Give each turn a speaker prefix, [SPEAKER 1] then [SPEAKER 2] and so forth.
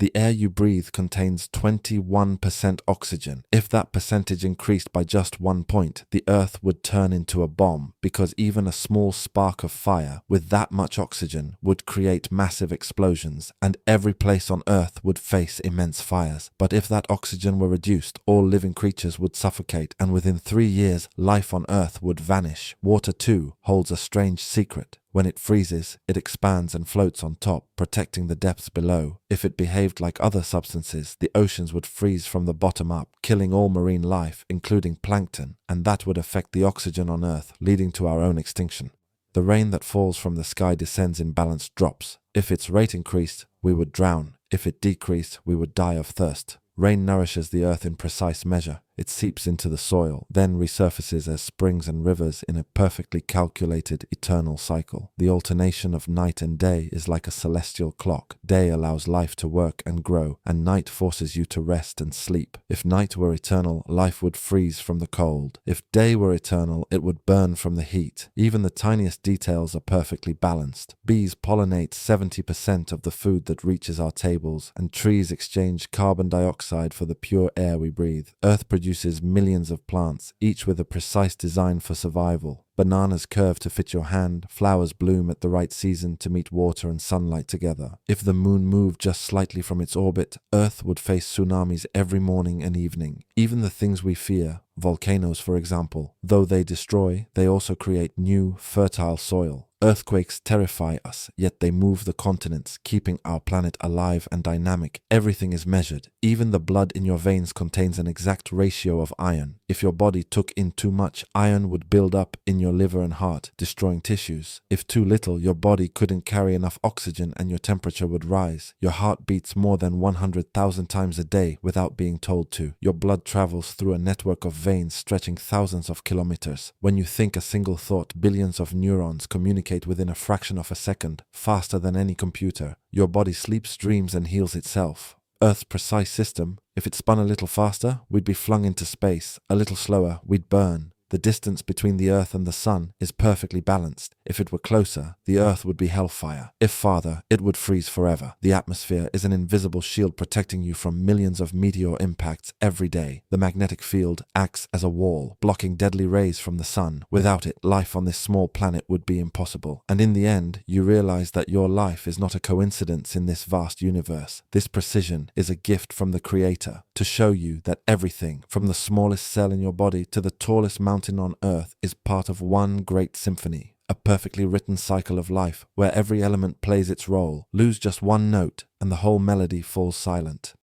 [SPEAKER 1] The air you breathe contains 21% oxygen. If that percentage increased by just 1 point, the Earth would turn into a bomb, because even a small spark of fire with that much oxygen would create massive explosions, and every place on Earth would face immense fires. But if that oxygen were reduced, all living creatures would suffocate, and within 3 years, life on Earth would vanish. Water, too, holds a strange secret. When it freezes, it expands and floats on top, protecting the depths below. If it behaved like other substances, the oceans would freeze from the bottom up, killing all marine life, including plankton, and that would affect the oxygen on Earth, leading to our own extinction. The rain that falls from the sky descends in balanced drops. If its rate increased, we would drown. If it decreased, we would die of thirst. Rain nourishes the earth in precise measure. It seeps into the soil, then resurfaces as springs and rivers in a perfectly calculated eternal cycle. The alternation of night and day is like a celestial clock. Day allows life to work and grow, and night forces you to rest and sleep. If night were eternal, life would freeze from the cold. If day were eternal, it would burn from the heat. Even the tiniest details are perfectly balanced. Bees pollinate 70% of the food that reaches our tables, and trees exchange carbon dioxide for the pure air we breathe. Earth produces millions of plants, each with a precise design for survival. Bananas curve to fit your hand, flowers bloom at the right season to meet water and sunlight together. If the moon moved just slightly from its orbit, Earth would face tsunamis every morning and evening. Even the things we fear, volcanoes for example, though they destroy, they also create new, fertile soil. Earthquakes terrify us, yet they move the continents, keeping our planet alive and dynamic. Everything is measured. Even the blood in your veins contains an exact ratio of iron. If your body took in too much, iron would build up in your liver and heart, destroying tissues. If too little, your body couldn't carry enough oxygen and your temperature would rise. Your heart beats more than 100,000 times a day without being told to. Your blood travels through a network of veins stretching thousands of kilometers. When you think a single thought, billions of neurons communicate within a fraction of a second, faster than any computer. Your body sleeps, dreams, and heals itself. Earth's precise system, if it spun a little faster, we'd be flung into space. A little slower, we'd burn. The distance between the Earth and the Sun is perfectly balanced. If it were closer, the Earth would be hellfire. If farther, it would freeze forever. The atmosphere is an invisible shield protecting you from millions of meteor impacts every day. The magnetic field acts as a wall, blocking deadly rays from the sun. Without it, life on this small planet would be impossible. And in the end, you realize that your life is not a coincidence in this vast universe. This precision is a gift from the Creator to show you that everything, from the smallest cell in your body to the tallest mountain on Earth, is part of one great symphony, a perfectly written cycle of life where every element plays its role. Lose just one note and the whole melody falls silent.